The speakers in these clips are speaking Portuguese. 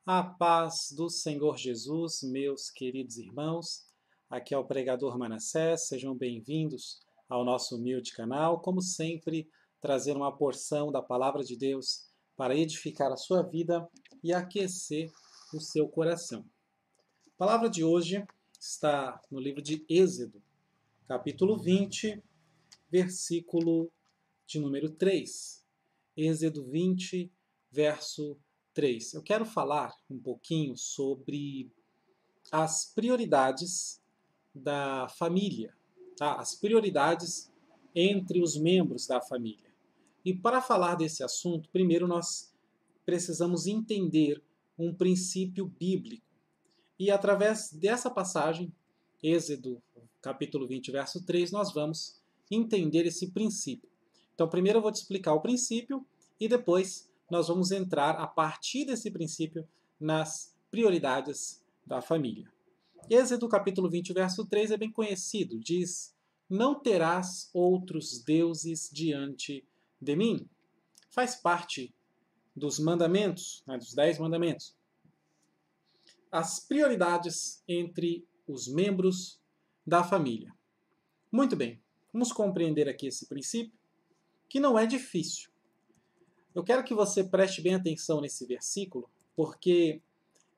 A paz do Senhor Jesus, meus queridos irmãos. Aqui é o pregador Manassés, sejam bem-vindos ao nosso humilde canal. Como sempre, trazer uma porção da Palavra de Deus para edificar a sua vida e aquecer o seu coração. A palavra de hoje está no livro de Êxodo, capítulo 20, versículo de número 3. Êxodo 20, verso 3. Eu quero falar um pouquinho sobre as prioridades da família, tá? As prioridades entre os membros da família. E para falar desse assunto, primeiro nós precisamos entender um princípio bíblico. E através dessa passagem, Êxodo capítulo 20, verso 3, nós vamos entender esse princípio. Então, primeiro eu vou te explicar o princípio e depois nós vamos entrar, a partir desse princípio, nas prioridades da família. Êxodo capítulo 20, verso 3 é bem conhecido. Diz: "Não terás outros deuses diante de mim." Faz parte dos mandamentos, dos 10 mandamentos. As prioridades entre os membros da família. Muito bem, vamos compreender aqui esse princípio, que não é difícil. Eu quero que você preste bem atenção nesse versículo, porque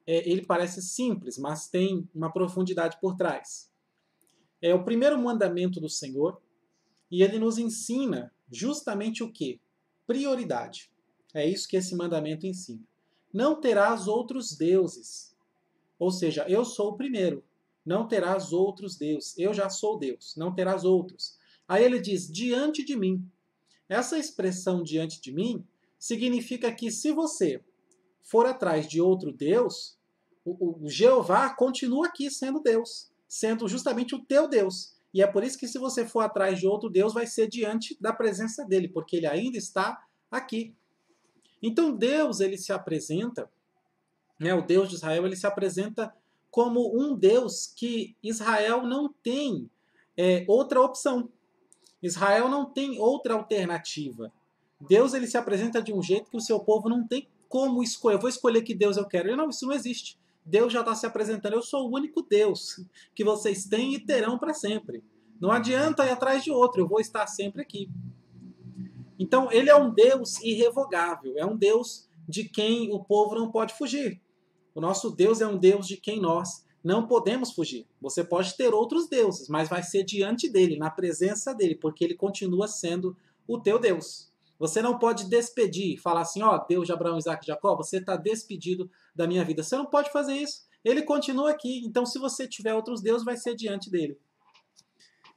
ele parece simples, mas tem uma profundidade por trás. É o primeiro mandamento do Senhor e ele nos ensina justamente o quê? Prioridade. É isso que esse mandamento ensina. Não terás outros deuses. Ou seja, eu sou o primeiro. Não terás outros deuses. Eu já sou Deus. Não terás outros. Aí ele diz, diante de mim. Essa expressão diante de mim significa que se você for atrás de outro Deus, o Jeová continua aqui sendo Deus, sendo justamente o teu Deus. E é por isso que se você for atrás de outro Deus, vai ser diante da presença dele, porque ele ainda está aqui. Então Deus, ele se apresenta, o Deus de Israel, ele se apresenta como um Deus que Israel não tem outra opção. Israel não tem outra alternativa. Deus, ele se apresenta de um jeito que o seu povo não tem como escolher. Eu vou escolher que Deus eu quero. Não, isso não existe. Deus já está se apresentando. Eu sou o único Deus que vocês têm e terão para sempre. Não adianta ir atrás de outro. Eu vou estar sempre aqui. Então, ele é um Deus irrevogável. É um Deus de quem o povo não pode fugir. O nosso Deus é um Deus de quem nós não podemos fugir. Você pode ter outros deuses, mas vai ser diante dele, na presença dele, porque ele continua sendo o teu Deus. Você não pode despedir, falar assim, Deus de Abraão, Isaac e Jacó, você está despedido da minha vida. Você não pode fazer isso. Ele continua aqui. Então, se você tiver outros deuses, vai ser diante dele.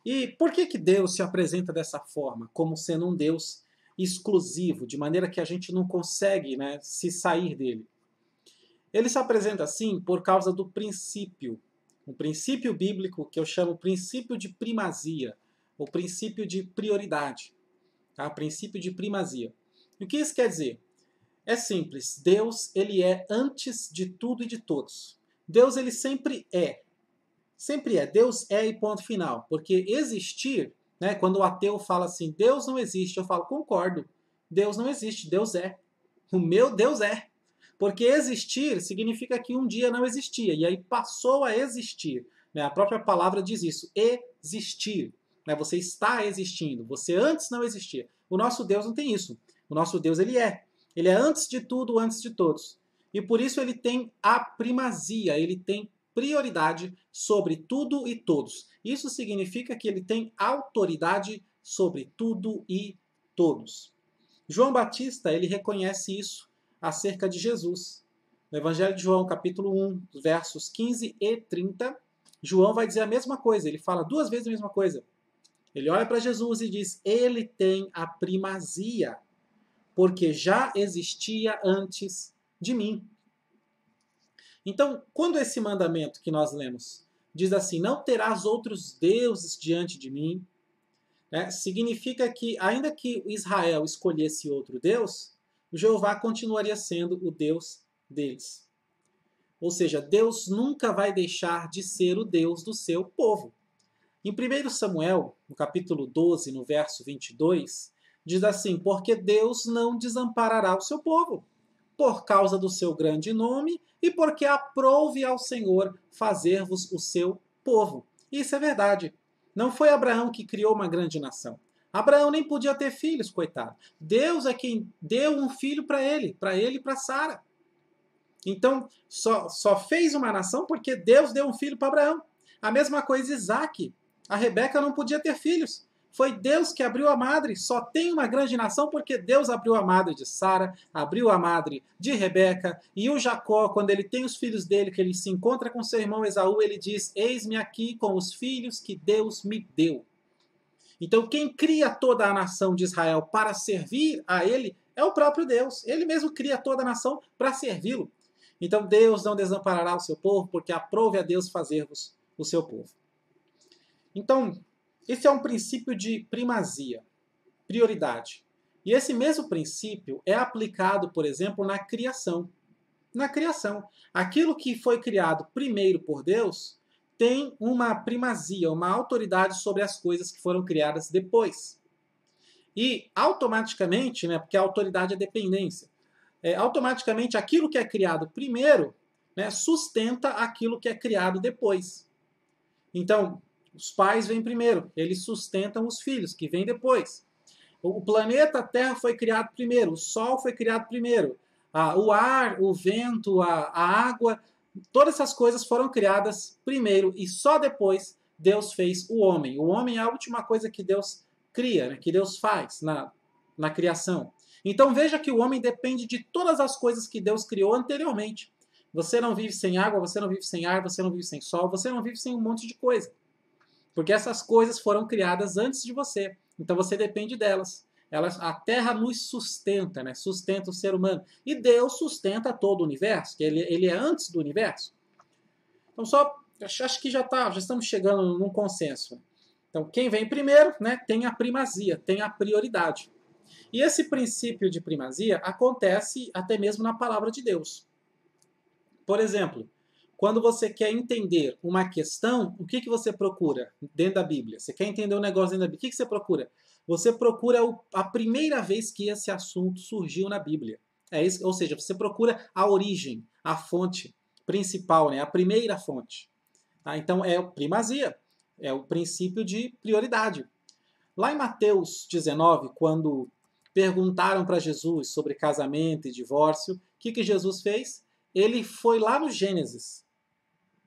E por que Deus se apresenta dessa forma, como sendo um Deus exclusivo, de maneira que a gente não consegue se sair dele? Ele se apresenta assim por causa do princípio, um princípio bíblico que eu chamo princípio de primazia, ou princípio de prioridade, tá? Princípio de primazia. E o que isso quer dizer? É simples, Deus, ele é antes de tudo e de todos. Deus, ele sempre é. Sempre é. Deus é e ponto final. Porque existir, quando o ateu fala assim, Deus não existe, eu falo, concordo, Deus não existe, Deus é. O meu Deus é. Porque existir significa que um dia não existia, e aí passou a existir. A própria palavra diz isso, existir. Você está existindo, você antes não existia. O nosso Deus não tem isso. O nosso Deus, ele é. Ele é antes de tudo, antes de todos. E por isso ele tem a primazia, ele tem prioridade sobre tudo e todos. Isso significa que ele tem autoridade sobre tudo e todos. João Batista, ele reconhece isso acerca de Jesus. No Evangelho de João, capítulo 1, versos 15 e 30, João vai dizer a mesma coisa, ele fala duas vezes a mesma coisa. Ele olha para Jesus e diz, ele tem a primazia, porque já existia antes de mim. Então, quando esse mandamento que nós lemos diz assim, não terás outros deuses diante de mim, significa que, ainda que Israel escolhesse outro Deus, Jeová continuaria sendo o Deus deles. Ou seja, Deus nunca vai deixar de ser o Deus do seu povo. Em 1 Samuel, no capítulo 12, no verso 22, diz assim, porque Deus não desamparará o seu povo. por causa do seu grande nome e porque aprouve ao Senhor fazer-vos o seu povo. Isso é verdade. Não foi Abraão que criou uma grande nação. Abraão nem podia ter filhos, coitado. Deus é quem deu um filho para ele e para Sara. Então, só fez uma nação porque Deus deu um filho para Abraão. A mesma coisa Isaac. A Rebeca não podia ter filhos. Foi Deus que abriu a madre. Só tem uma grande nação porque Deus abriu a madre de Sara, abriu a madre de Rebeca. E o Jacó, quando ele tem os filhos dele, que ele se encontra com seu irmão Esaú, ele diz: eis-me aqui com os filhos que Deus me deu. Então, quem cria toda a nação de Israel para servir a ele é o próprio Deus. Ele mesmo cria toda a nação para servi-lo. Então, Deus não desamparará o seu povo, porque aprove a Deus fazer-vos o seu povo. Então, esse é um princípio de primazia, prioridade. E esse mesmo princípio é aplicado, por exemplo, na criação. Na criação. Aquilo que foi criado primeiro por Deus tem uma primazia, uma autoridade sobre as coisas que foram criadas depois. E automaticamente, né, porque a autoridade é dependência, automaticamente aquilo que é criado primeiro, né, sustenta aquilo que é criado depois. Então, os pais vêm primeiro, eles sustentam os filhos, que vêm depois. O planeta Terra foi criado primeiro, o Sol foi criado primeiro, o ar, o vento, a água, todas essas coisas foram criadas primeiro e só depois Deus fez o homem. O homem é a última coisa que Deus cria, né, que Deus faz na criação. Então veja que o homem depende de todas as coisas que Deus criou anteriormente. Você não vive sem água, você não vive sem ar, você não vive sem sol, você não vive sem um monte de coisa. Porque essas coisas foram criadas antes de você. Então você depende delas. A Terra nos sustenta, né? Sustenta o ser humano. E Deus sustenta todo o universo, que ele é antes do universo. Então acho que já estamos chegando num consenso. Então quem vem primeiro, né, tem a primazia, tem a prioridade. E esse princípio de primazia acontece até mesmo na palavra de Deus. Por exemplo, quando você quer entender uma questão, o que você procura dentro da Bíblia? Você quer entender um negócio dentro da Bíblia, o que você procura? Você procura a primeira vez que esse assunto surgiu na Bíblia. É isso, ou seja, você procura a origem, a fonte principal, né? A primeira fonte. Tá? Então é primazia, é o princípio de prioridade. Lá em Mateus 19, quando perguntaram para Jesus sobre casamento e divórcio, o que Jesus fez? Ele foi lá no Gênesis.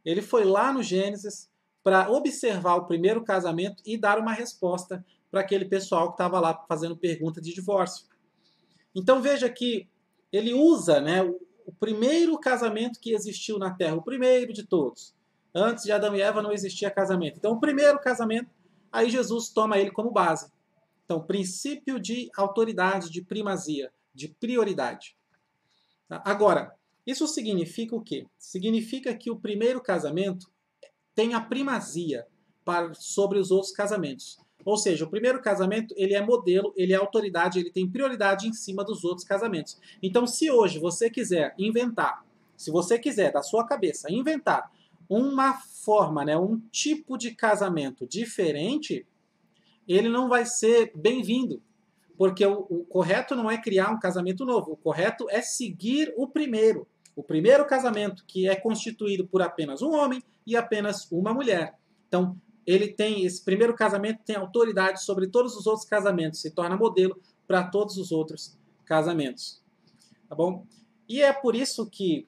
Ele foi lá no Gênesis para observar o primeiro casamento e dar uma resposta para aquele pessoal que estava lá fazendo pergunta de divórcio. Então veja que ele usa, né, o primeiro casamento que existiu na Terra, o primeiro de todos. Antes de Adão e Eva não existia casamento. Então o primeiro casamento, aí Jesus toma ele como base. Então, princípio de autoridade, de primazia, de prioridade. Agora, isso significa o quê? Significa que o primeiro casamento tem a primazia sobre os outros casamentos. Ou seja, o primeiro casamento ele é modelo, ele é autoridade, ele tem prioridade em cima dos outros casamentos. Então, se hoje você quiser inventar, se você quiser, da sua cabeça, inventar uma forma, né, um tipo de casamento diferente, ele não vai ser bem-vindo. Porque o correto não é criar um casamento novo, o correto é seguir o primeiro. O primeiro casamento, que é constituído por apenas um homem e apenas uma mulher. Então, esse primeiro casamento tem autoridade sobre todos os outros casamentos, se torna modelo para todos os outros casamentos. Tá bom? E é por isso que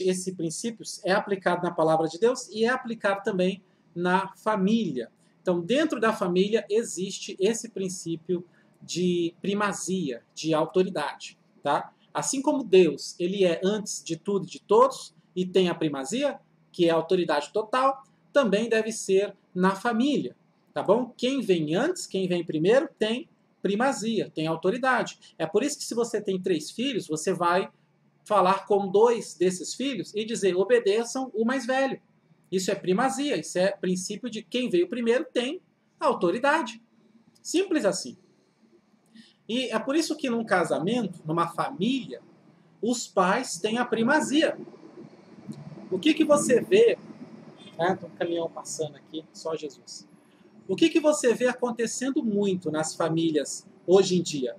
esse princípio é aplicado na palavra de Deus e é aplicado também na família. Então, dentro da família existe esse princípio de primazia, de autoridade, tá? Assim como Deus, ele é antes de tudo e de todos e tem a primazia, que é a autoridade total, também deve ser na família, tá bom? Quem vem antes, quem vem primeiro, tem primazia, tem autoridade. É por isso que se você tem 3 filhos, você vai falar com 2 desses filhos e dizer, obedeçam o mais velho. Isso é primazia, isso é princípio de quem veio primeiro tem autoridade. Simples assim. E é por isso que num casamento, numa família, os pais têm a primazia. O que você vê... Tem um caminhão passando aqui, só Jesus. O que você vê acontecendo muito nas famílias hoje em dia?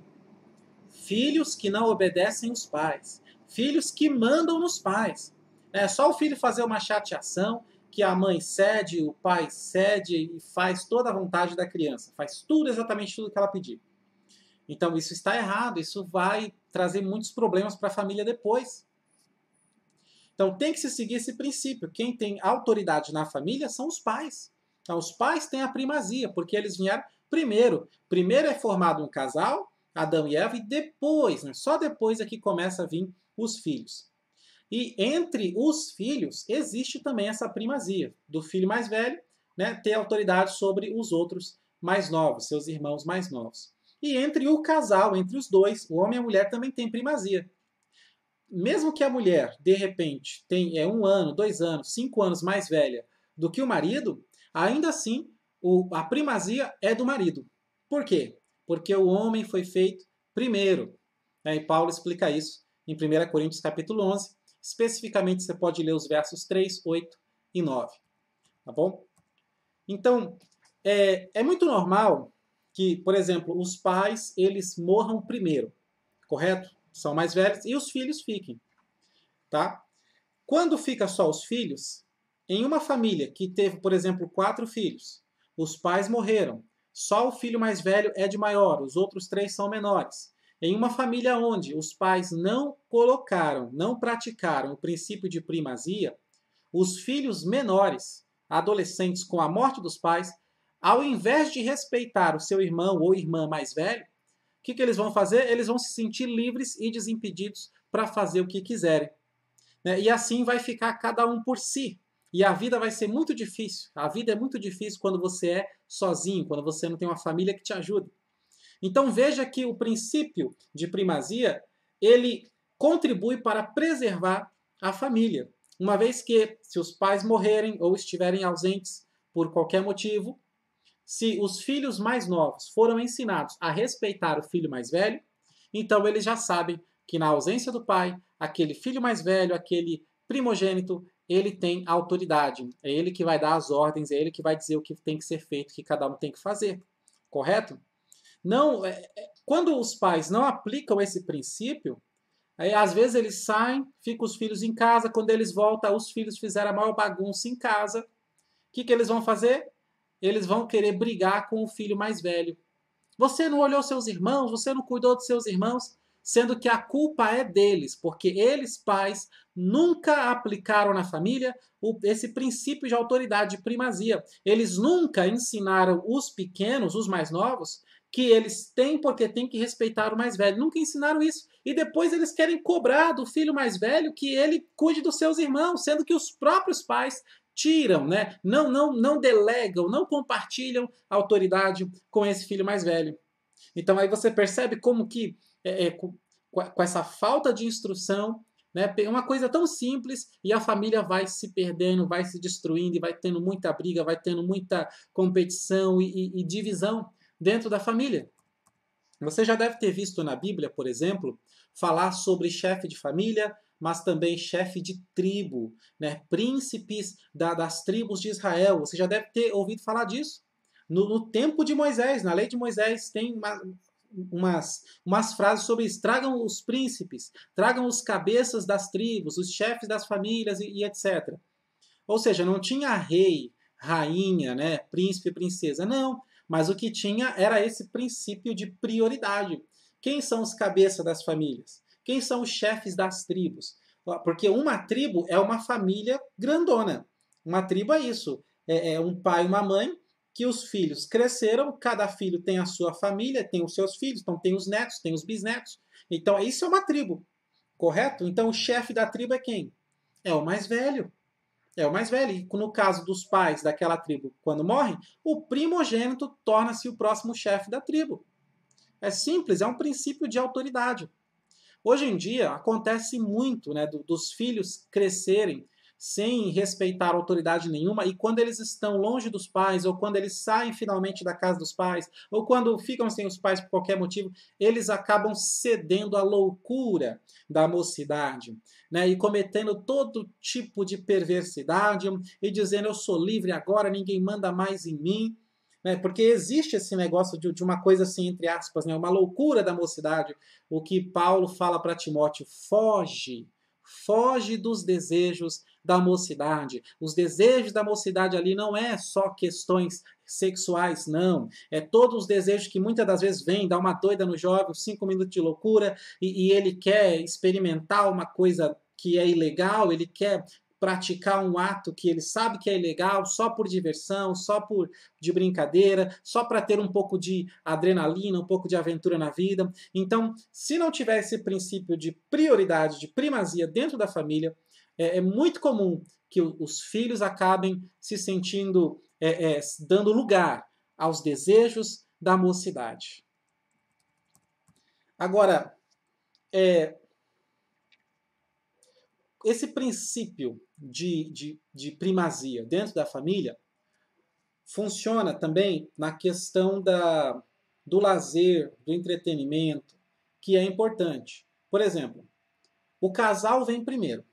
filhos que não obedecem os pais, filhos que mandam nos pais. É só o filho fazer uma chateação que a mãe cede, o pai cede e faz toda a vontade da criança, faz tudo, exatamente tudo que ela pedir. Então isso está errado, isso vai trazer muitos problemas para a família depois. Então tem que se seguir esse princípio. Quem tem autoridade na família são os pais. Então os pais têm a primazia, porque eles vieram primeiro. Primeiro é formado um casal, Adão e Eva, e depois, né, só depois é que começa a vir os filhos. E entre os filhos existe também essa primazia do filho mais velho, né, ter autoridade sobre os outros mais novos, seus irmãos mais novos. E entre o casal, entre os dois, o homem e a mulher também tem primazia. Mesmo que a mulher, de repente, tenha 1 ano, 2 anos, 5 anos mais velha do que o marido, ainda assim a primazia é do marido. Por quê? Porque o homem foi feito primeiro. E Paulo explica isso em 1 Coríntios capítulo 11. Especificamente, você pode ler os versos 3, 8 e 9. Tá bom? Então, é muito normal que, por exemplo, os pais eles morram primeiro, correto? São mais velhos e os filhos fiquem. Tá? Quando fica só os filhos, em uma família que teve, por exemplo, 4 filhos, os pais morreram, só o filho mais velho é de maior, os outros 3 são menores. Em uma família onde os pais não colocaram, não praticaram o princípio de primazia, os filhos menores, adolescentes com a morte dos pais, ao invés de respeitar o seu irmão ou irmã mais velho, o que eles vão fazer? Eles vão se sentir livres e desimpedidos para fazer o que quiserem. E assim vai ficar cada um por si. E a vida vai ser muito difícil. A vida é muito difícil quando você é sozinho, quando você não tem uma família que te ajude. Então veja que o princípio de primazia, ele contribui para preservar a família. Uma vez que, se os pais morrerem ou estiverem ausentes por qualquer motivo, se os filhos mais novos foram ensinados a respeitar o filho mais velho, então eles já sabem que na ausência do pai, aquele filho mais velho, aquele primogênito, ele tem autoridade. É ele que vai dar as ordens, é ele que vai dizer o que tem que ser feito, o que cada um tem que fazer. Correto? Não, quando os pais não aplicam esse princípio, aí, às vezes eles saem, ficam os filhos em casa, quando eles voltam, os filhos fizeram a maior bagunça em casa. O que eles vão fazer? Eles vão querer brigar com o filho mais velho. Você não olhou seus irmãos, você não cuidou dos seus irmãos, sendo que a culpa é deles, porque eles, pais, nunca aplicaram na família esse princípio de autoridade, de primazia. Eles nunca ensinaram os pequenos, os mais novos, que eles têm porque têm que respeitar o mais velho. Nunca ensinaram isso. E depois eles querem cobrar do filho mais velho que ele cuide dos seus irmãos, sendo que os próprios pais tiram, né? Não delegam, não compartilham a autoridade com esse filho mais velho. Então aí você percebe como que com essa falta de instrução, né, uma coisa tão simples e a família vai se perdendo, vai se destruindo e vai tendo muita briga, vai tendo muita competição e divisão dentro da família. Você já deve ter visto na Bíblia, por exemplo, falar sobre chefe de família, mas também chefe de tribo, né? Príncipes das tribos de Israel. Você já deve ter ouvido falar disso. No tempo de Moisés, na lei de Moisés, tem umas frases sobre isso. Tragam os príncipes, tragam os cabeças das tribos, os chefes das famílias e etc. Ou seja, não tinha rei, rainha, né? Príncipe, princesa. Não. Mas o que tinha era esse princípio de prioridade. Quem são os cabeças das famílias? Quem são os chefes das tribos? Porque uma tribo é uma família grandona. Uma tribo é isso. É um pai e uma mãe que os filhos cresceram, cada filho tem a sua família, tem os seus filhos, então tem os netos, tem os bisnetos. Então isso é uma tribo, correto? Então o chefe da tribo é quem? É o mais velho. É o mais velho. E no caso dos pais daquela tribo, quando morrem, o primogênito torna-se o próximo chefe da tribo. É simples, é um princípio de autoridade. Hoje em dia, acontece muito, né, dos filhos crescerem sem respeitar autoridade nenhuma, e quando eles estão longe dos pais, ou quando eles saem finalmente da casa dos pais, ou quando ficam sem os pais por qualquer motivo, eles acabam cedendo à loucura da mocidade, né, e cometendo todo tipo de perversidade, e dizendo, eu sou livre agora, ninguém manda mais em mim. né? Porque existe esse negócio de uma coisa assim, entre aspas, né? Uma loucura da mocidade. O que Paulo fala para Timóteo: foge dos desejos da mocidade. Os desejos da mocidade ali não é só questões sexuais, não. É todos os desejos que muitas das vezes vêm, dá uma doida no jovem, 5 minutos de loucura, e ele quer experimentar uma coisa que é ilegal, ele quer praticar um ato que ele sabe que é ilegal, só por diversão, só por de brincadeira, só para ter um pouco de adrenalina, um pouco de aventura na vida. Então, se não tiver esse princípio de prioridade, de primazia dentro da família, é muito comum que os filhos acabem se sentindo, dando lugar aos desejos da mocidade. Agora, esse princípio de primazia dentro da família funciona também na questão do lazer, do entretenimento, que é importante. Por exemplo, o casal vem primeiro,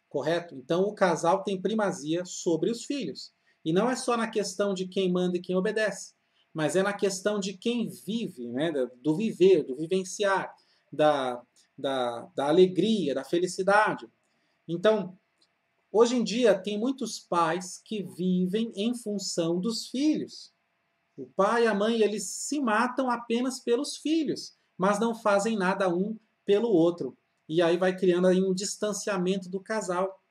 correto? Então o casal tem primazia sobre os filhos. E não é só na questão de quem manda e quem obedece, mas é na questão de quem vive, né? Do viver, do vivenciar, da alegria, da felicidade. Então, hoje em dia, tem muitos pais que vivem em função dos filhos. O pai e a mãe, eles se matam apenas pelos filhos, mas não fazem nada um pelo outro. E aí vai criando aí um distanciamento do casal.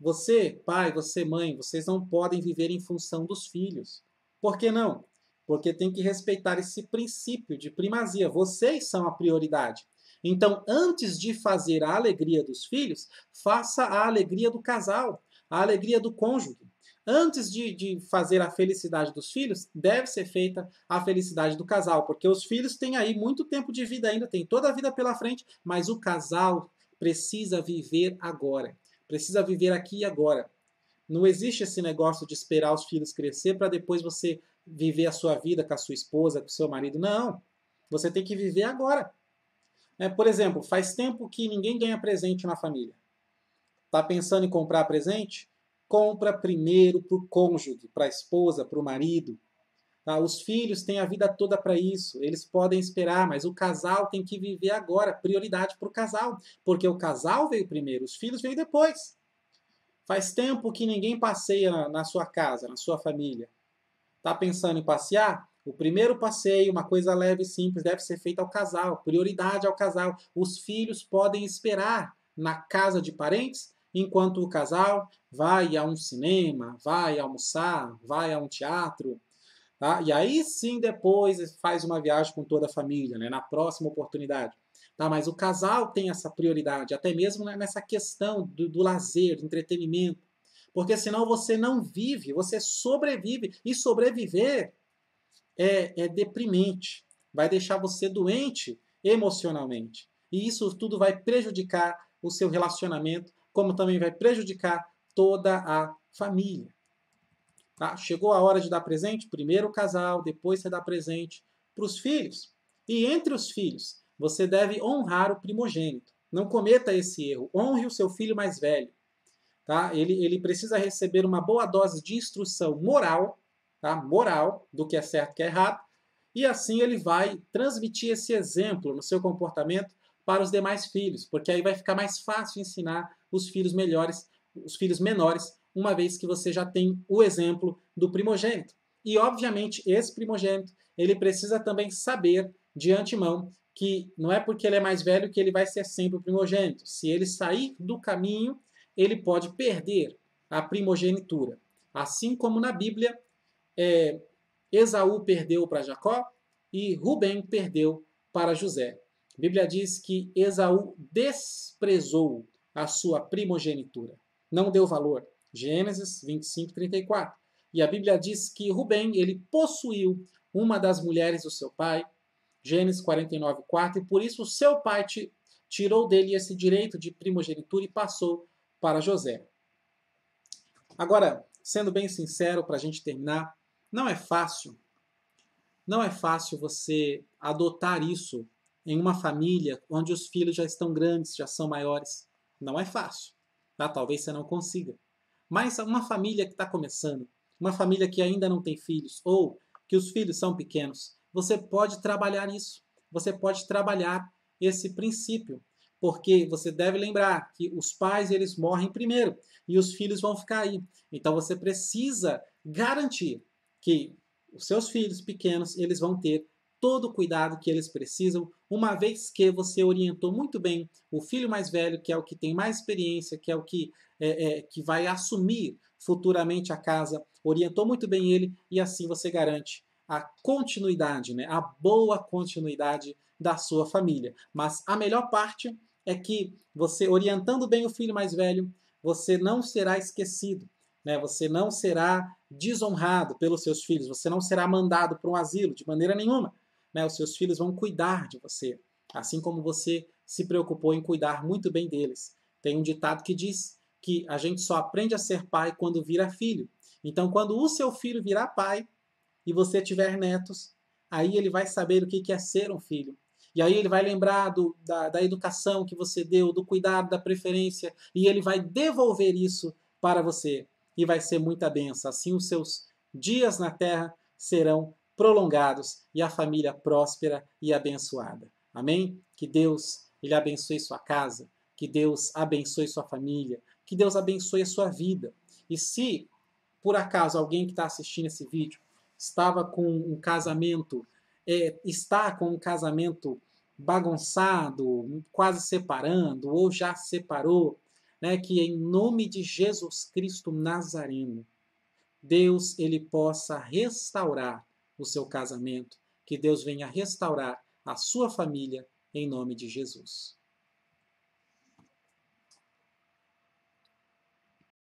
Você, pai, você, mãe, vocês não podem viver em função dos filhos. Por que não? Porque tem que respeitar esse princípio de primazia. Vocês são a prioridade. Então, antes de fazer a alegria dos filhos, faça a alegria do casal, a alegria do cônjuge. Antes de fazer a felicidade dos filhos, deve ser feita a felicidade do casal, porque os filhos têm aí muito tempo de vida ainda, tem toda a vida pela frente, mas o casal precisa viver agora, precisa viver aqui e agora. Não existe esse negócio de esperar os filhos crescer para depois você viver a sua vida com a sua esposa, com o seu marido. Não, você tem que viver agora. Por exemplo, faz tempo que ninguém ganha presente na família. Está pensando em comprar presente? Compra primeiro para o cônjuge, para a esposa, para o marido. Tá? Os filhos têm a vida toda para isso. Eles podem esperar, mas o casal tem que viver agora. Prioridade para o casal. Porque o casal veio primeiro, os filhos veio depois. Faz tempo que ninguém passeia na sua casa, na sua família. Está pensando em passear? O primeiro passeio, uma coisa leve e simples, deve ser feito ao casal. Prioridade ao casal. Os filhos podem esperar na casa de parentes, enquanto o casal vai a um cinema, vai almoçar, vai a um teatro. Tá? E aí sim depois faz uma viagem com toda a família, né? Na próxima oportunidade. Tá? Mas o casal tem essa prioridade, até mesmo nessa questão do lazer, do entretenimento. Porque senão você não vive, você sobrevive. E sobreviver é deprimente. Vai deixar você doente emocionalmente. E isso tudo vai prejudicar o seu relacionamento, como também vai prejudicar toda a família. Tá? Chegou a hora de dar presente? Primeiro o casal, depois você dá presente para os filhos. E entre os filhos, você deve honrar o primogênito. Não cometa esse erro. Honre o seu filho mais velho. Tá? Ele precisa receber uma boa dose de instrução moral, tá? Moral, do que é certo e que é errado, e assim ele vai transmitir esse exemplo no seu comportamento para os demais filhos, porque aí vai ficar mais fácil ensinar os filhos melhores, os filhos menores, uma vez que você já tem o exemplo do primogênito. E obviamente esse primogênito, ele precisa também saber de antemão que não é porque ele é mais velho que ele vai ser sempre o primogênito. Se ele sair do caminho, ele pode perder a primogenitura. Assim como na Bíblia, Esaú perdeu para Jacó e Rubem perdeu para José. A Bíblia diz que Esaú desprezou a sua primogenitura, não deu valor. Gênesis 25, 34. E a Bíblia diz que Rubem, ele possuiu uma das mulheres do seu pai, Gênesis 49, 4, e por isso o seu pai tirou dele esse direito de primogenitura e passou para José. Agora, sendo bem sincero, para a gente terminar, não é fácil você adotar isso em uma família onde os filhos já estão grandes, já são maiores. Não é fácil. Tá? Talvez você não consiga. Mas uma família que está começando, uma família que ainda não tem filhos, ou que os filhos são pequenos, você pode trabalhar isso. Você pode trabalhar esse princípio, porque você deve lembrar que os pais eles morrem primeiro e os filhos vão ficar aí. Então você precisa garantir que os seus filhos pequenos eles vão ter todo o cuidado que eles precisam, uma vez que você orientou muito bem o filho mais velho, que é o que tem mais experiência, que é o que vai assumir futuramente a casa, orientou muito bem ele e assim você garante a continuidade, né? A boa continuidade da sua família. Mas a melhor parte é que você, orientando bem o filho mais velho, você não será esquecido, né? Você não será desonrado pelos seus filhos, você não será mandado para um asilo de maneira nenhuma. Né? Os seus filhos vão cuidar de você, assim como você se preocupou em cuidar muito bem deles. Tem um ditado que diz que a gente só aprende a ser pai quando vira filho. Então, quando o seu filho virar pai e você tiver netos, aí ele vai saber o que é ser um filho. E aí ele vai lembrar da educação que você deu, do cuidado, da preferência, e ele vai devolver isso para você. E vai ser muita bênção. Assim os seus dias na terra serão prolongados e a família próspera e abençoada. Amém? Que Deus ele abençoe sua casa, que Deus abençoe sua família, que Deus abençoe a sua vida. E se, por acaso, alguém que está assistindo esse vídeo estava com um casamento, está com um casamento bagunçado, quase separando, ou já separou, né, que em nome de Jesus Cristo Nazareno, Deus ele possa restaurar o seu casamento, que Deus venha restaurar a sua família em nome de Jesus.